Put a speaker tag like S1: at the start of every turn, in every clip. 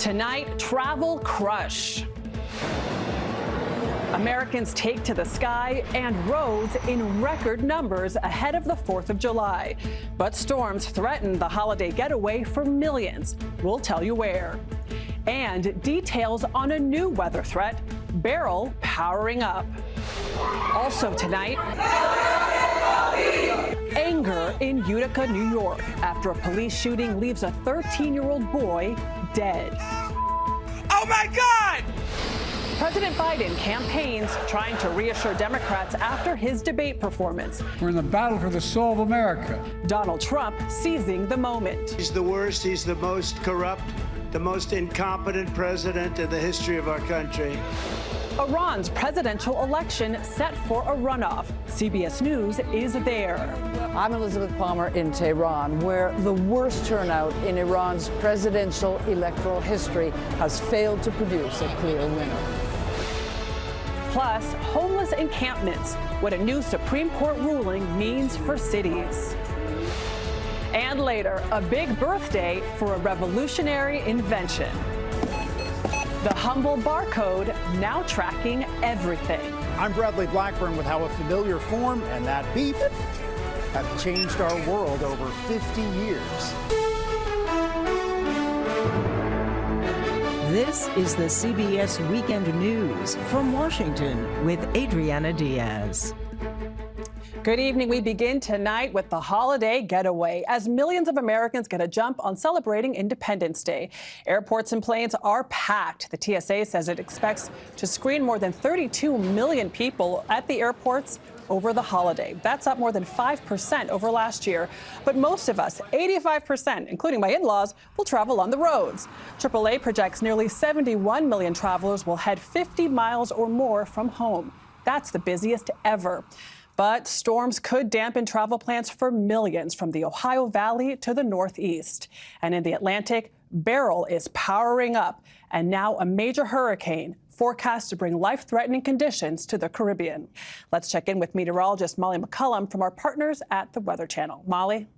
S1: Tonight, travel crush. Americans take to the sky and roads in record numbers ahead of the 4th of July. But storms threaten the holiday getaway for millions. We'll tell you where. And details on a new weather threat, Beryl powering up. Also tonight, anger in Utica, New York, after a police shooting leaves a 13-year-old boy dead.
S2: Oh my God!
S1: President Biden campaigns trying to reassure Democrats after his debate performance.
S3: We're in the battle for the soul of America.
S1: Donald Trump seizing the moment.
S4: He's the worst, he's the most corrupt, the most incompetent president in the history of our country.
S1: Iran's presidential election set for a runoff. CBS News is there.
S5: I'm Elizabeth Palmer in Tehran, where the worst turnout in Iran's presidential electoral history has failed to produce a clear winner.
S1: Plus, homeless encampments, what a new Supreme Court ruling means for cities. And later, a big birthday for a revolutionary invention. The humble barcode now tracking everything.
S6: I'm Bradley Blackburn with how a familiar form and that beep have changed our world over 50 years.
S7: This is the CBS Weekend News from Washington with Adriana Diaz.
S1: Good evening. We begin tonight with the holiday getaway as millions of Americans get a jump on celebrating Independence Day. Airports and planes are packed. The TSA says it expects to screen more than 32 million people at the airports over the holiday. That's up more than 5% over last year. But most of us, 85%, including my in-laws, will travel on the roads. AAA projects nearly 71 million travelers will head 50 miles or more from home. That's the busiest ever. But storms could dampen travel plans for millions from the Ohio Valley to the Northeast. And in the Atlantic, Beryl is powering up, and now a major hurricane forecast to bring life-threatening conditions to the Caribbean. Let's check in with meteorologist Molly McCullum from our partners at the Weather Channel. Molly?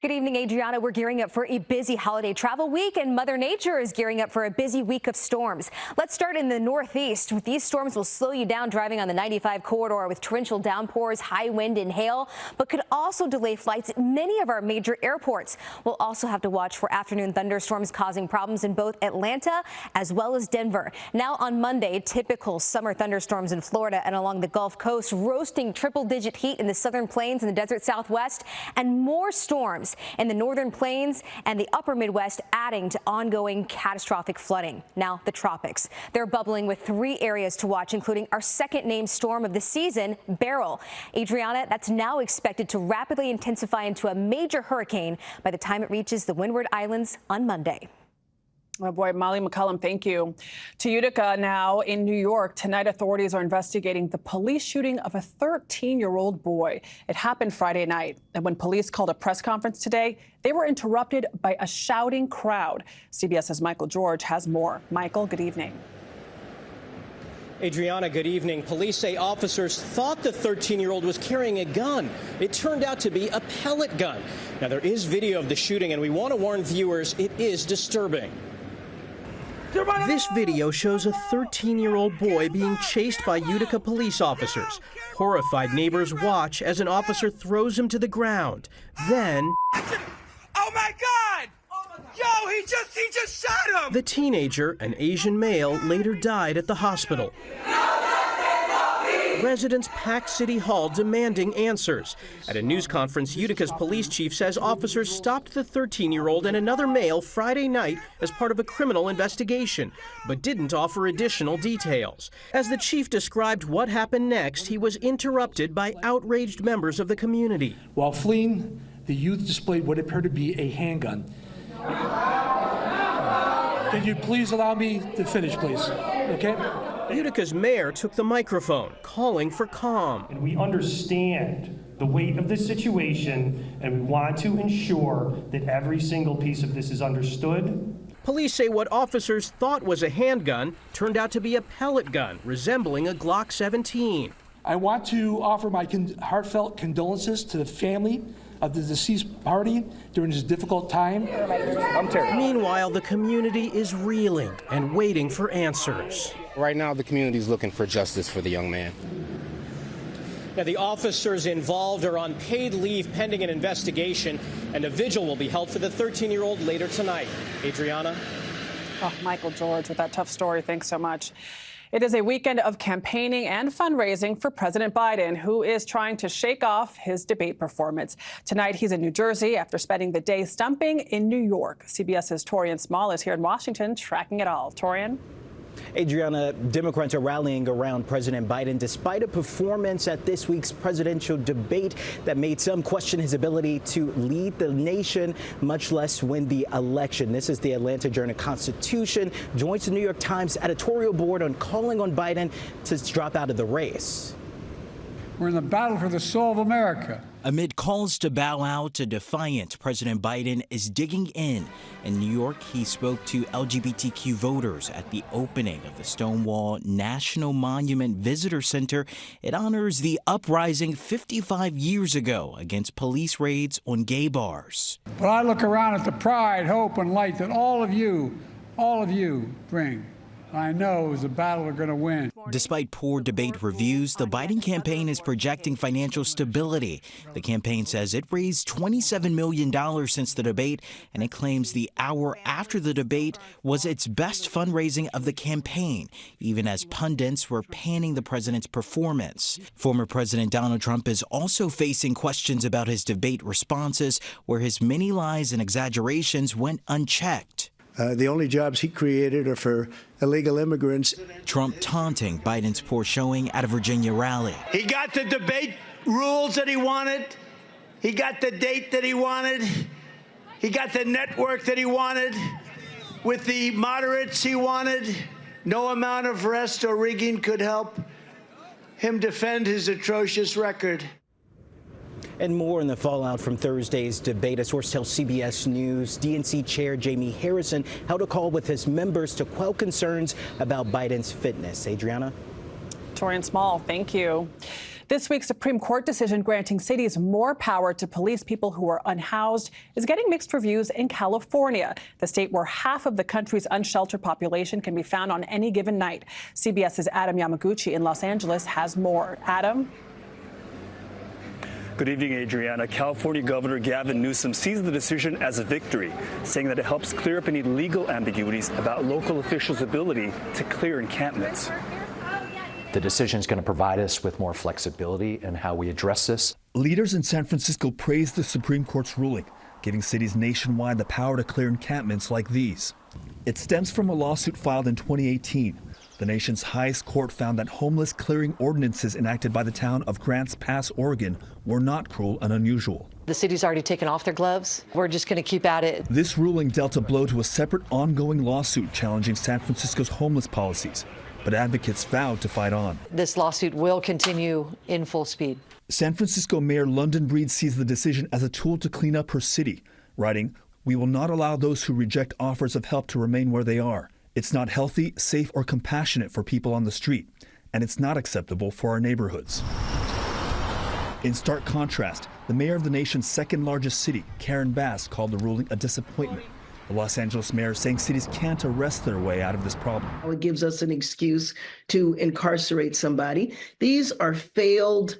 S8: Good evening, Adriana. We're gearing up for a busy holiday travel week, and Mother Nature is gearing up for a busy week of storms. Let's start in the Northeast. These storms will slow you down driving on the 95 corridor with torrential downpours, high wind and hail, but could also delay flights at many of our major airports. We'll also have to watch for afternoon thunderstorms causing problems in both Atlanta as well as Denver. Now on Monday, typical summer thunderstorms in Florida and along the Gulf Coast, roasting triple-digit heat in the southern plains and the desert Southwest, and more storms in the northern plains and the upper Midwest, adding to ongoing catastrophic flooding. Now the tropics. They're bubbling with 3 areas to watch, including our second named storm of the season, Beryl. Adriana, that's now expected to rapidly intensify into a major hurricane by the time it reaches the Windward Islands on Monday.
S1: Oh boy, Molly McCullum, thank you. To Utica now in New York. Tonight, authorities are investigating the police shooting of a 13-year-old boy. It happened Friday night. And when police called a press conference today, they were interrupted by a shouting crowd. CBS's Michael George has more. Michael, good evening.
S9: Adriana, good evening. Police say officers thought the 13-year-old was carrying a gun. It turned out to be a pellet gun. Now, there is video of the shooting, and we want to warn viewers it is disturbing.
S10: This video shows a 13-year-old boy being chased by Utica police officers. Horrified neighbors watch as an officer throws him to the ground. Then,
S2: oh my God! Yo, he just shot him!
S10: The teenager, an Asian male, later died at the hospital. Residents packed City Hall demanding answers. At a news conference, Utica's police chief says officers stopped the 13-year-old and another male Friday night as part of a criminal investigation, but didn't offer additional details. As the chief described what happened next, he was interrupted by outraged members of the community.
S11: While fleeing, the youth displayed what appeared to be a handgun. Can you please allow me to finish, please? Okay?
S10: Utica's mayor took the microphone, calling for calm.
S12: And we understand the weight of this situation, and we want to ensure that every single piece of this is understood.
S10: Police say what officers thought was a handgun turned out to be a pellet gun, resembling a Glock 17.
S11: I want to offer my heartfelt condolences to the family of the deceased party during this difficult time.
S10: Meanwhile, the community is reeling and waiting for answers.
S13: Right now, the community is looking for justice for the young man.
S9: Now, the officers involved are on paid leave pending an investigation, and a vigil will be held for the 13-year-old later tonight. Adriana?
S1: Oh, Michael George with that tough story. Thanks so much. It is a weekend of campaigning and fundraising for President Biden, who is trying to shake off his debate performance. Tonight, he's in New Jersey after spending the day stumping in New York. CBS's Torian Small is here in Washington tracking it all. Torian?
S14: Adriana, Democrats are rallying around President Biden despite a performance at this week's presidential debate that made some question his ability to lead the nation, much less win the election. This is the Atlanta Journal-Constitution joins the New York Times editorial board on calling on Biden to drop out of the race.
S3: We're in the battle for the soul of America.
S15: Amid calls to bow out to defiant, President Biden is digging in. In New York, he spoke to LGBTQ voters at the opening of the Stonewall National Monument Visitor Center. It honors the uprising 55 years ago against police raids on gay bars.
S3: But I look around at the pride, hope, and light that all of you bring. I know is a battle we're going to win.
S15: Despite poor debate reviews, the Biden campaign is projecting financial stability. The campaign says it raised $27 million since the debate, and it claims the hour after the debate was its best fundraising of the campaign, even as pundits were panning the president's performance. Former President Donald Trump is also facing questions about his debate responses, where his many lies and exaggerations went unchecked.
S4: The only jobs he created are for illegal immigrants.
S15: Trump taunting Biden's poor showing at a Virginia rally.
S4: He got the debate rules that he wanted. He got the date that he wanted. He got the network that he wanted. With the moderates he wanted. No amount of rest or rigging could help him defend his atrocious record.
S14: And more in the fallout from Thursday's debate. A source tells CBS News DNC Chair Jamie Harrison held a call with his members to quell concerns about Biden's fitness. Adriana?
S1: Torian Small, thank you. This week's Supreme Court decision granting cities more power to police people who are unhoused is getting mixed reviews in California, the state where half of the country's unsheltered population can be found on any given night. CBS's Adam Yamaguchi in Los Angeles has more. Adam?
S16: Good evening, Adriana. California Governor Gavin Newsom sees the decision as a victory, saying that it helps clear up any legal ambiguities about local officials' ability to clear encampments.
S17: The decision is going to provide us with more flexibility in how we address this.
S18: Leaders in San Francisco praised the Supreme Court's ruling, giving cities nationwide the power to clear encampments like these. It stems from a lawsuit filed in 2018. The nation's highest court found that homeless clearing ordinances enacted by the town of Grants Pass, Oregon, were not cruel and unusual.
S19: The city's already taken off their gloves. We're just going to keep at it.
S18: This ruling dealt a blow to a separate ongoing lawsuit challenging San Francisco's homeless policies, but advocates vowed to fight on.
S19: This lawsuit will continue in full speed.
S18: San Francisco Mayor London Breed sees the decision as a tool to clean up her city, writing, "We will not allow those who reject offers of help to remain where they are. It's not healthy, safe, or compassionate for people on the street, and it's not acceptable for our neighborhoods." In stark contrast, the mayor of the nation's second largest city, Karen Bass, called the ruling a disappointment. The Los Angeles mayor saying cities can't arrest their way out of this problem.
S20: It gives us an excuse to incarcerate somebody. These are failed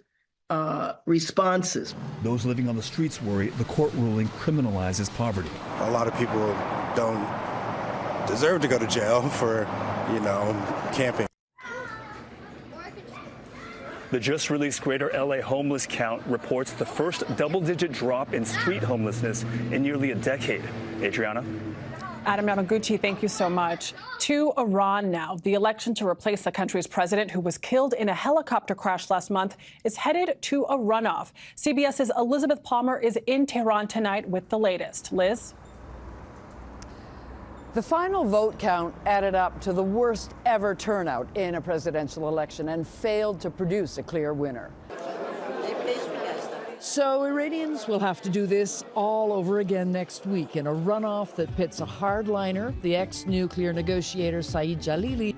S20: responses.
S18: Those living on the streets worry the court ruling criminalizes poverty.
S21: A lot of people don't deserve to go to jail for, camping.
S16: The just released Greater LA homeless count reports the first double-digit drop in street homelessness in nearly a decade. Adriana?
S1: Adam Yamaguchi, thank you so much. To Iran now. The election to replace the country's president, who was killed in a helicopter crash last month, is headed to a runoff. CBS's Elizabeth Palmer is in Tehran tonight with the latest. Liz?
S5: The final vote count added up to the worst ever turnout in a presidential election and failed to produce a clear winner. So Iranians will have to do this all over again next week in a runoff that pits a hardliner, the ex-nuclear negotiator Saeed Jalili,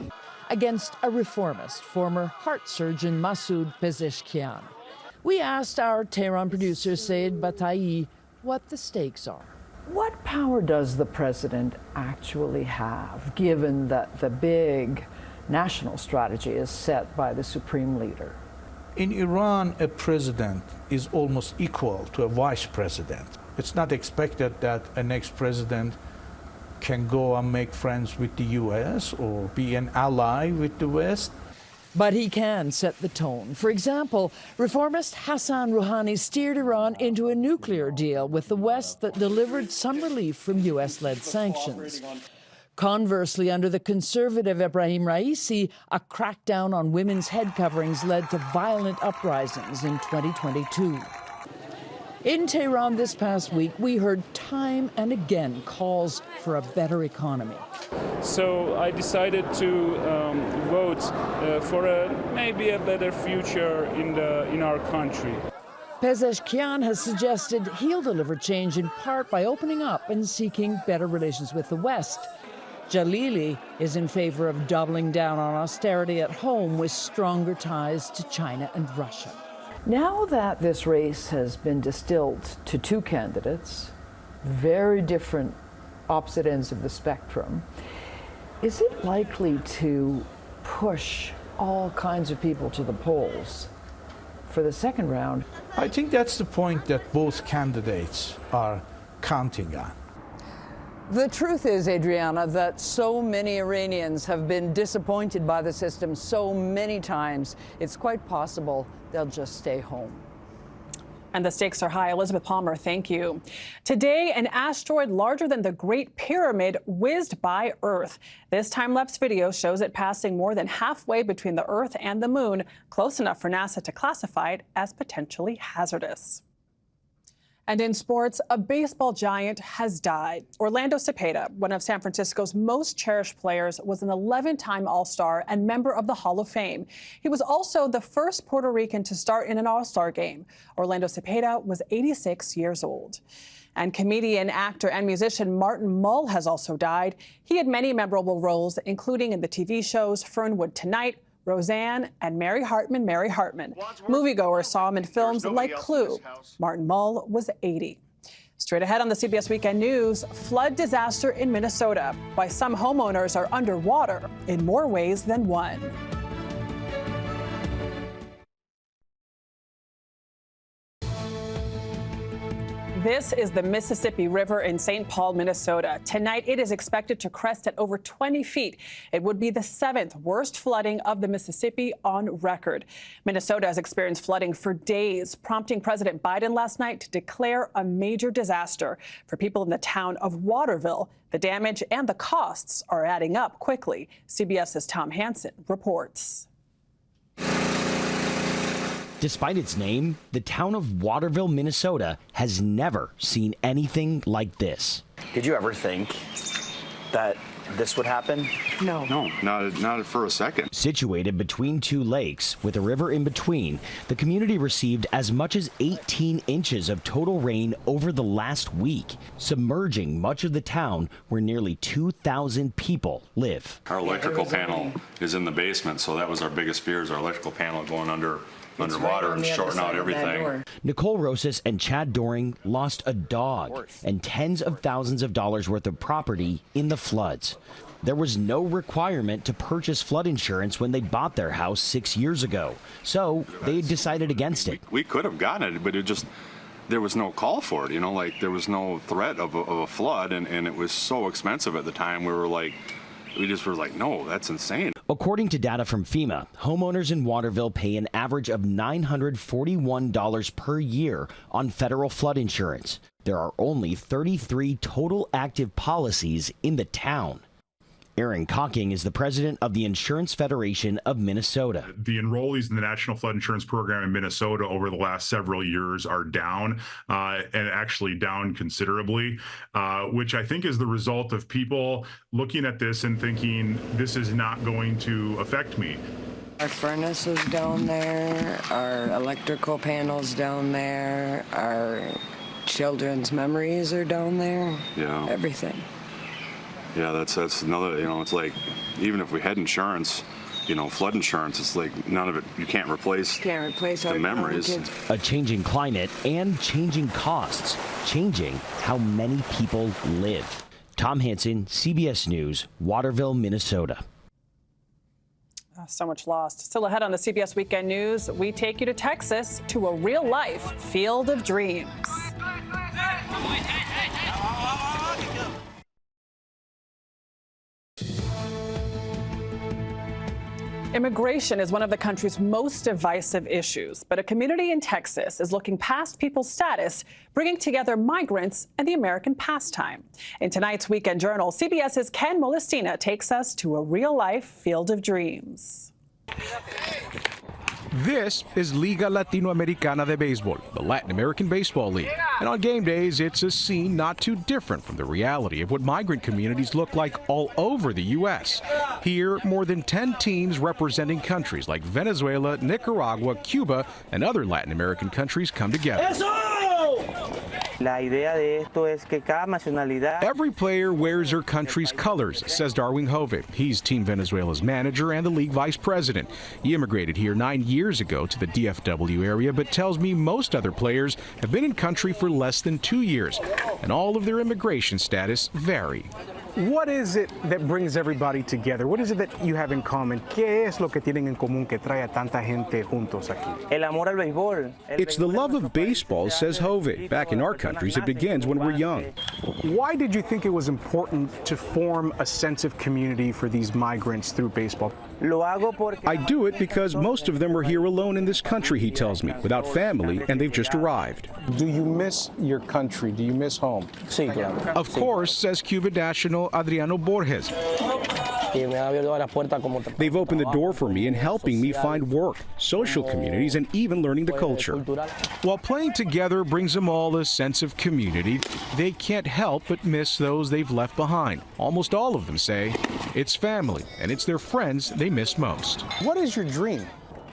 S5: against a reformist, former heart surgeon Masoud Pezeshkian. We asked our Tehran producer, Said Batayi, what the stakes are. What power does the president actually have, given that the big national strategy is set by the supreme leader?
S6: In Iran, a president is almost equal to a vice president. It's not expected that a next president can go and make friends with the U.S. or be an ally with the West.
S5: But he can set the tone. For example, reformist Hassan Rouhani steered Iran into a nuclear deal with the West that delivered some relief from U.S.-led sanctions. Conversely, under the conservative Ebrahim Raisi, a crackdown on women's head coverings led to violent uprisings in 2022. In Tehran this past week, we heard time and again calls for a better economy.
S22: So I decided to vote for maybe a better future in our country.
S5: Pezeshkian has suggested he'll deliver change in part by opening up and seeking better relations with the West. Jalili is in favor of doubling down on austerity at home with stronger ties to China and Russia. Now that this race has been distilled to two candidates, very different opposite ends of the spectrum, is it likely to push all kinds of people to the polls for the second round?
S6: I think that's the point that both candidates are counting on.
S5: The truth is, Adriana, that so many Iranians have been disappointed by the system so many times, it's quite possible they'll just stay home.
S1: And the stakes are high. Elizabeth Palmer, thank you. Today, an asteroid larger than the Great Pyramid whizzed by Earth. This time-lapse video shows it passing more than halfway between the Earth and the Moon, close enough for NASA to classify it as potentially hazardous. And in sports, a baseball giant has died. Orlando Cepeda, one of San Francisco's most cherished players, was an 11-time All-Star and member of the Hall of Fame. He was also the first Puerto Rican to start in an All-Star game. Orlando Cepeda was 86 years old. And comedian, actor, and musician Martin Mull has also died. He had many memorable roles, including in the TV shows Fernwood Tonight, Roseanne, and Mary Hartman, Mary Hartman. Moviegoers saw him in films like Clue. Martin Mull was 80. Straight ahead on the CBS Weekend News, flood disaster in Minnesota. Why some homeowners are underwater in more ways than one. This is the Mississippi River in St. Paul, Minnesota. Tonight, it is expected to crest at over 20 feet. It would be the 7th worst flooding of the Mississippi on record. Minnesota has experienced flooding for days, prompting President Biden last night to declare a major disaster for people in the town of Waterville. The damage and the costs are adding up quickly. CBS's Tom Hansen reports.
S23: Despite its name, the town of Waterville, Minnesota has never seen anything like this.
S24: Did you ever think that this would happen?
S23: No.
S25: No, not for a second.
S23: Situated between two lakes with a river in between, the community received as much as 18 inches of total rain over the last week, submerging much of the town where nearly 2,000 people live.
S25: Our electrical panel is in the basement, so that was our biggest fear, is our electrical panel going underwater and shorting out everything.
S23: Nicole Rosas and Chad Doring lost a dog and tens of thousands of dollars worth of property in the floods. There was no requirement to purchase flood insurance when they bought their house 6 years ago, so they decided against it.
S25: We could have gotten it, but there was no call for it, like there was no threat of a flood, and it was so expensive at the time. We just were like, no, that's insane.
S23: According to data from FEMA, homeowners in Waterville pay an average of $941 per year on federal flood insurance. There are only 33 total active policies in the town. Aaron Cocking is the president of the Insurance Federation of Minnesota.
S26: The enrollees in the National Flood Insurance Program in Minnesota over the last several years are down, and actually down considerably, which I think is the result of people looking at this and thinking, this is not going to affect me.
S27: Our furnace is down there, our electrical panels down there, our children's memories are down there.
S25: Yeah.
S27: Everything.
S25: Yeah, that's another, it's like, even if we had insurance, flood insurance. It's like none of it, you can't replace the memories.
S23: A changing climate and changing costs, changing how many people live. Tom Hansen, CBS News, Waterville, Minnesota.
S1: So much lost. Still ahead on the CBS Weekend News, we take you to Texas to a real-life field of dreams. Immigration is one of the country's most divisive issues, but a community in Texas is looking past people's status, bringing together migrants and the American pastime. In tonight's Weekend Journal, CBS's Ken Molestina takes us to a real-life field of dreams.
S2: This is Liga Latinoamericana de Béisbol, the Latin American Baseball League. And on game days, it's a scene not too different from the reality of what migrant communities look like all over the U.S. Here, more than 10 teams representing countries like Venezuela, Nicaragua, Cuba, and other Latin American countries come together. Every player wears her country's colors, says Darwin Hove. He's Team Venezuela's manager and the league vice president. He immigrated here 9 years ago to the DFW area, but tells me most other players have been in country for less than 2 years, and all of their immigration status vary.
S7: What is it that brings everybody together? What is it that you have in common? ¿Qué es lo que tienen en común que trae a tanta gente juntos aquí?
S2: It's the love of baseball, says Hove. Back in our countries, it begins when we're young.
S7: Why did you think it was important to form a sense of community for these migrants through baseball?
S2: I do it because most of them are here alone in this country, he tells me, without family, and they've just arrived.
S7: Do you miss your country? Do you miss home?
S2: Of course, says Cuba national Adriano Borges. They've opened the door for me in helping me find work, social communities, and even learning the culture. While playing together brings them all a sense of community, they can't help but miss those they've left behind. Almost all of them say it's family, and it's their friends they miss most.
S7: What is your dream?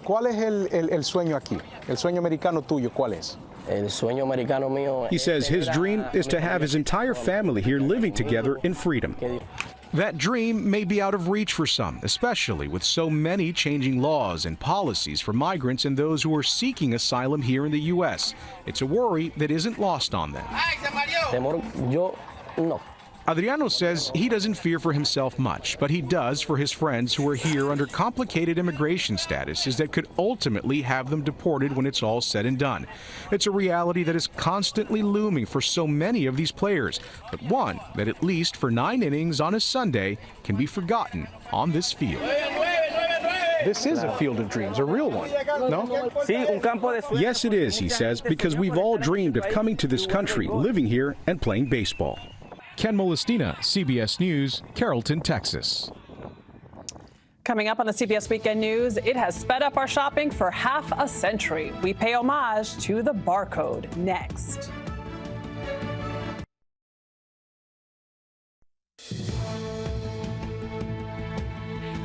S7: ¿Cuál es el sueño aquí? El sueño americano tuyo, ¿cuál es?
S2: He says his dream is to have his entire family here living together in freedom. That dream may be out of reach for some, especially with so many changing laws and policies for migrants and those who are seeking asylum here in the U.S. It's a worry that isn't lost on them. Adriano says he doesn't fear for himself much, but he does for his friends who are here under complicated immigration statuses that could ultimately have them deported when it's all said and done. It's a reality that is constantly looming for so many of these players, but one that at least for 9 innings on a Sunday can be forgotten on this field.
S7: This is a field of dreams, a real one, no?
S2: Yes, it is, he says, because we've all dreamed of coming to this country, living here, and playing baseball. Ken Molestina, CBS News, Carrollton, Texas.
S1: Coming up on the CBS Weekend News, it has sped up our shopping for half a century. We pay homage to the barcode next.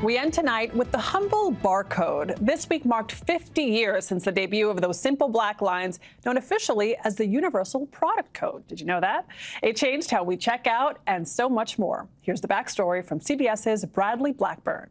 S1: We end tonight with the humble barcode. This week marked 50 years since the debut of those simple black lines known officially as the Universal Product Code. Did you know that? It changed how we check out and so much more. Here's the backstory from CBS's Bradley Blackburn.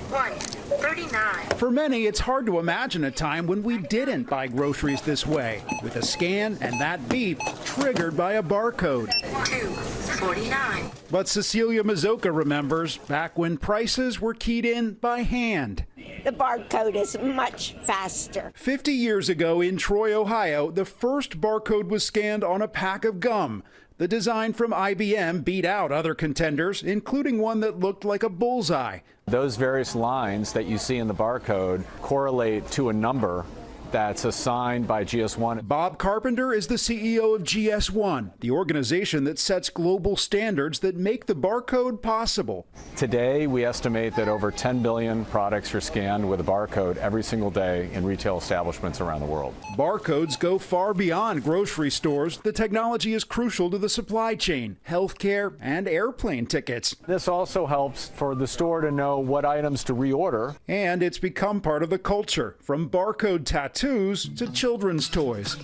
S8: 139. For many, it's hard to imagine a time when we didn't buy groceries this way, with a scan and that beep triggered by a barcode. 249. But Cecilia Mazoka remembers back when prices were keyed in by hand.
S10: The barcode is much faster.
S8: 50 years ago in Troy, Ohio, the first barcode was scanned on a pack of gum. The design from IBM beat out other contenders, including one that looked like a bullseye.
S11: Those various lines that you see in the barcode correlate to a number that's assigned by GS1.
S8: Bob Carpenter is the CEO of GS1, the organization that sets global standards that make the barcode possible.
S11: Today, we estimate that over 10 billion products are scanned with a barcode every single day in retail establishments around the world.
S8: Barcodes go far beyond grocery stores. The technology is crucial to the supply chain, healthcare, and airplane tickets.
S11: This also helps for the store to know what items to reorder.
S8: And it's become part of the culture, from barcode tattoos to children's toys.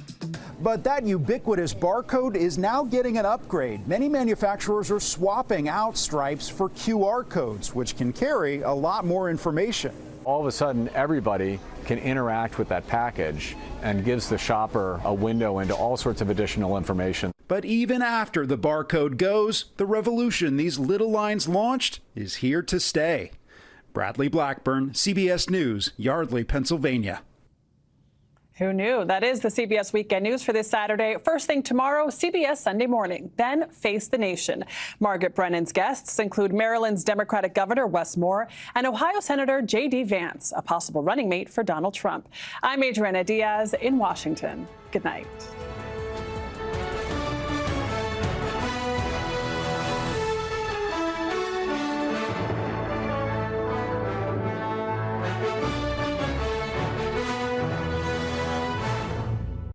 S8: But that ubiquitous barcode is now getting an upgrade. Many manufacturers are swapping out stripes for QR codes, which can carry a lot more information.
S11: All of a sudden, everybody can interact with that package and gives the shopper a window into all sorts of additional information.
S8: But even after the barcode goes, the revolution these little lines launched is here to stay. Bradley Blackburn, CBS News, Yardley, Pennsylvania.
S1: Who knew? That is the CBS Weekend News for this Saturday. First thing tomorrow, CBS Sunday Morning. Then Face the Nation. Margaret Brennan's guests include Maryland's Democratic Governor Wes Moore and Ohio Senator J.D. Vance, a possible running mate for Donald Trump. I'm Adriana Diaz in Washington. Good night.